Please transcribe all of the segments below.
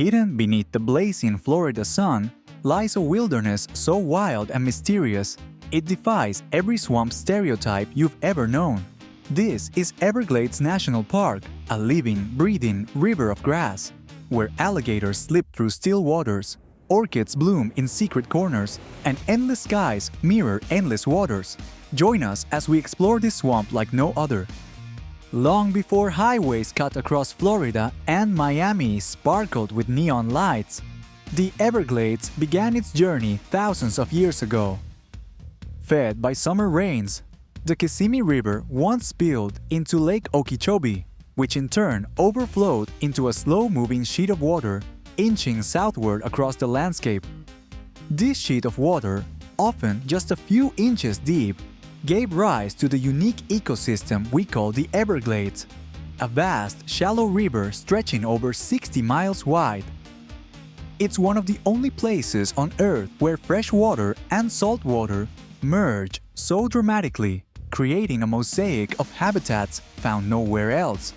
Hidden beneath the blazing Florida sun lies a wilderness so wild and mysterious, it defies every swamp stereotype you've ever known. This is Everglades National Park, a living, breathing river of grass, where alligators slip through still waters, orchids bloom in secret corners, and endless skies mirror endless waters. Join us as we explore this swamp like no other. Long before highways cut across Florida and Miami sparkled with neon lights, the Everglades began its journey thousands of years ago. Fed by summer rains, the Kissimmee River once spilled into Lake Okeechobee, which in turn overflowed into a slow-moving sheet of water inching southward across the landscape. This sheet of water, often just a few inches deep, gave rise to the unique ecosystem we call the Everglades, a vast, shallow river stretching over 60 miles wide. It's one of the only places on Earth where fresh water and salt water merge so dramatically, creating a mosaic of habitats found nowhere else.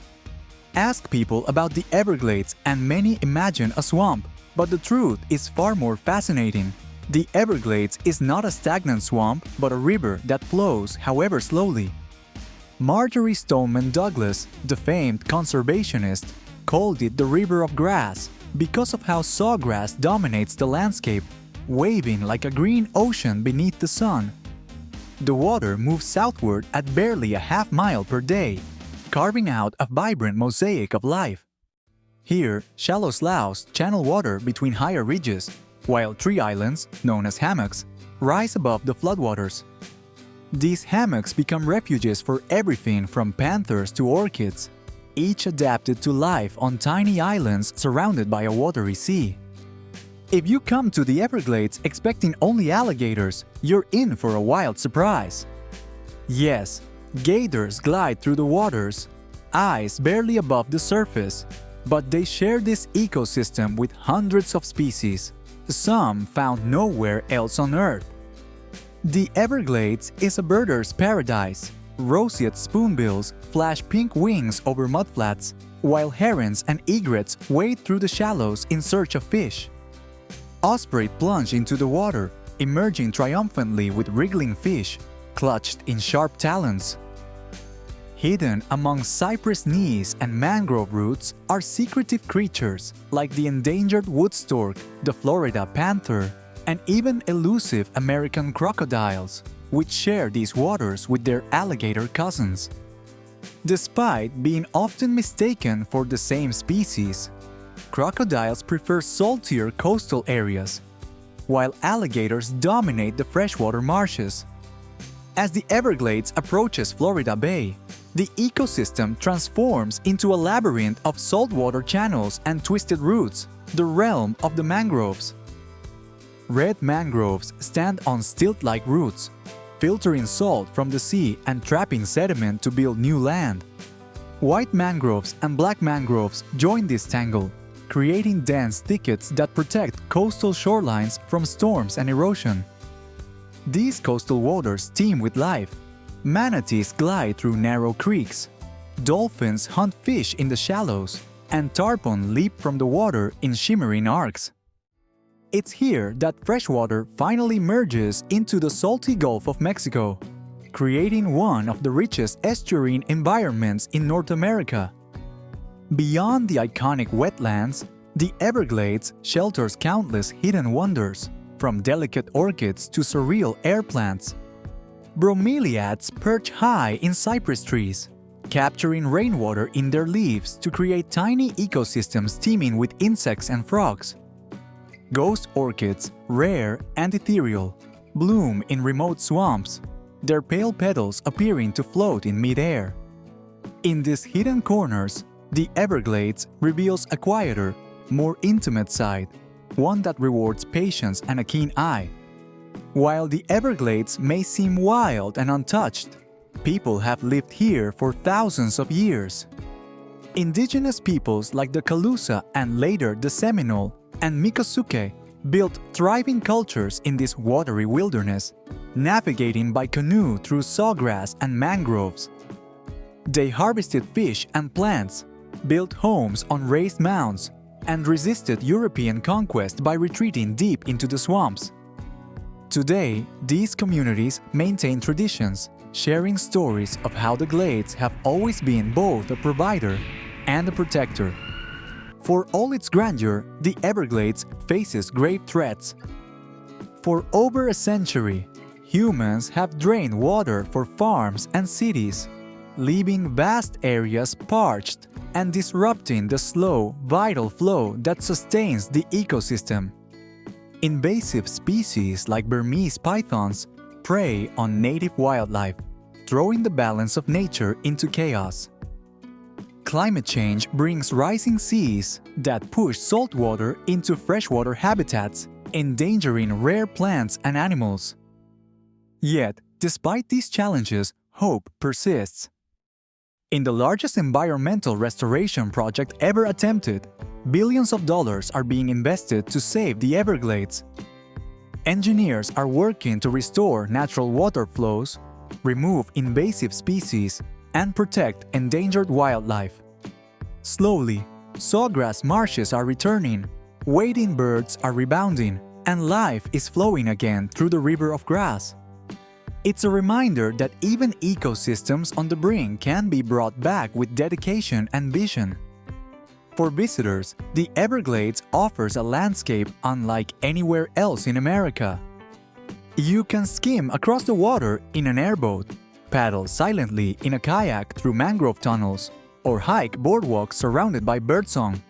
Ask people about the Everglades and many imagine a swamp, but the truth is far more fascinating. The Everglades is not a stagnant swamp, but a river that flows, however slowly. Marjorie Stoneman Douglas, the famed conservationist, called it the river of grass because of how sawgrass dominates the landscape, waving like a green ocean beneath the sun. The water moves southward at barely a half-mile per day, carving out a vibrant mosaic of life. Here, shallow sloughs channel water between higher ridges, while tree islands, known as hammocks, rise above the floodwaters. These hammocks become refuges for everything from panthers to orchids, each adapted to life on tiny islands surrounded by a watery sea. If you come to the Everglades expecting only alligators, you're in for a wild surprise. Yes, gators glide through the waters, eyes barely above the surface, but they share this ecosystem with hundreds of species, some found nowhere else on Earth. The Everglades is a birder's paradise. Roseate spoonbills flash pink wings over mudflats, while herons and egrets wade through the shallows in search of fish. Osprey plunge into the water, emerging triumphantly with wriggling fish, clutched in sharp talons. Hidden among cypress knees and mangrove roots are secretive creatures like the endangered wood stork, the Florida panther, and even elusive American crocodiles, which share these waters with their alligator cousins. Despite being often mistaken for the same species, crocodiles prefer saltier coastal areas, while alligators dominate the freshwater marshes. As the Everglades approaches Florida Bay, the ecosystem transforms into a labyrinth of saltwater channels and twisted roots, the realm of the mangroves. Red mangroves stand on stilt-like roots, filtering salt from the sea and trapping sediment to build new land. White mangroves and black mangroves join this tangle, creating dense thickets that protect coastal shorelines from storms and erosion. These coastal waters teem with life. Manatees glide through narrow creeks, dolphins hunt fish in the shallows, and tarpon leap from the water in shimmering arcs. It's here that freshwater finally merges into the salty Gulf of Mexico, creating one of the richest estuarine environments in North America. Beyond the iconic wetlands, the Everglades shelters countless hidden wonders, from delicate orchids to surreal air plants. Bromeliads perch high in cypress trees, capturing rainwater in their leaves to create tiny ecosystems teeming with insects and frogs. Ghost orchids, rare and ethereal, bloom in remote swamps, their pale petals appearing to float in mid-air. In these hidden corners, the Everglades reveals a quieter, more intimate side, one that rewards patience and a keen eye. While the Everglades may seem wild and untouched, people have lived here for thousands of years. Indigenous peoples like the Calusa and later the Seminole and Miccosukee built thriving cultures in this watery wilderness, navigating by canoe through sawgrass and mangroves. They harvested fish and plants, built homes on raised mounds, and resisted European conquest by retreating deep into the swamps. Today, these communities maintain traditions, sharing stories of how the glades have always been both a provider and a protector. For all its grandeur, the Everglades faces grave threats. For over a century, humans have drained water for farms and cities, leaving vast areas parched and disrupting the slow, vital flow that sustains the ecosystem. Invasive species like Burmese pythons prey on native wildlife, throwing the balance of nature into chaos. Climate change brings rising seas that push saltwater into freshwater habitats, endangering rare plants and animals. Yet, despite these challenges, hope persists. In the largest environmental restoration project ever attempted, billions of dollars are being invested to save the Everglades. Engineers are working to restore natural water flows, remove invasive species, and protect endangered wildlife. Slowly, sawgrass marshes are returning, wading birds are rebounding, and life is flowing again through the river of grass. It's a reminder that even ecosystems on the brink can be brought back with dedication and vision. For visitors, the Everglades offers a landscape unlike anywhere else in America. You can skim across the water in an airboat, paddle silently in a kayak through mangrove tunnels, or hike boardwalks surrounded by birdsong.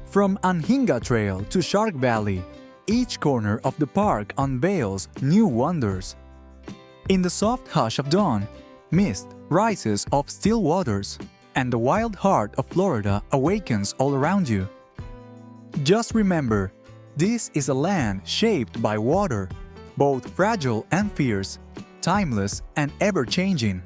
From Anhinga Trail to Shark Valley, each corner of the park unveils new wonders. In the soft hush of dawn, mist rises off still waters, and the wild heart of Florida awakens all around you. Just remember, this is a land shaped by water, both fragile and fierce, timeless and ever-changing.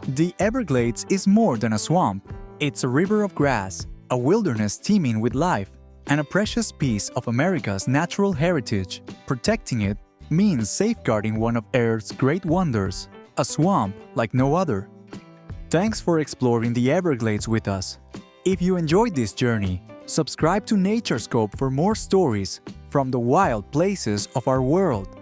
The Everglades is more than a swamp. It's a river of grass, a wilderness teeming with life, and a precious piece of America's natural heritage. Protecting it means safeguarding one of Earth's great wonders, a swamp like no other. Thanks for exploring the Everglades with us. If you enjoyed this journey, subscribe to NatureScope for more stories from the wild places of our world.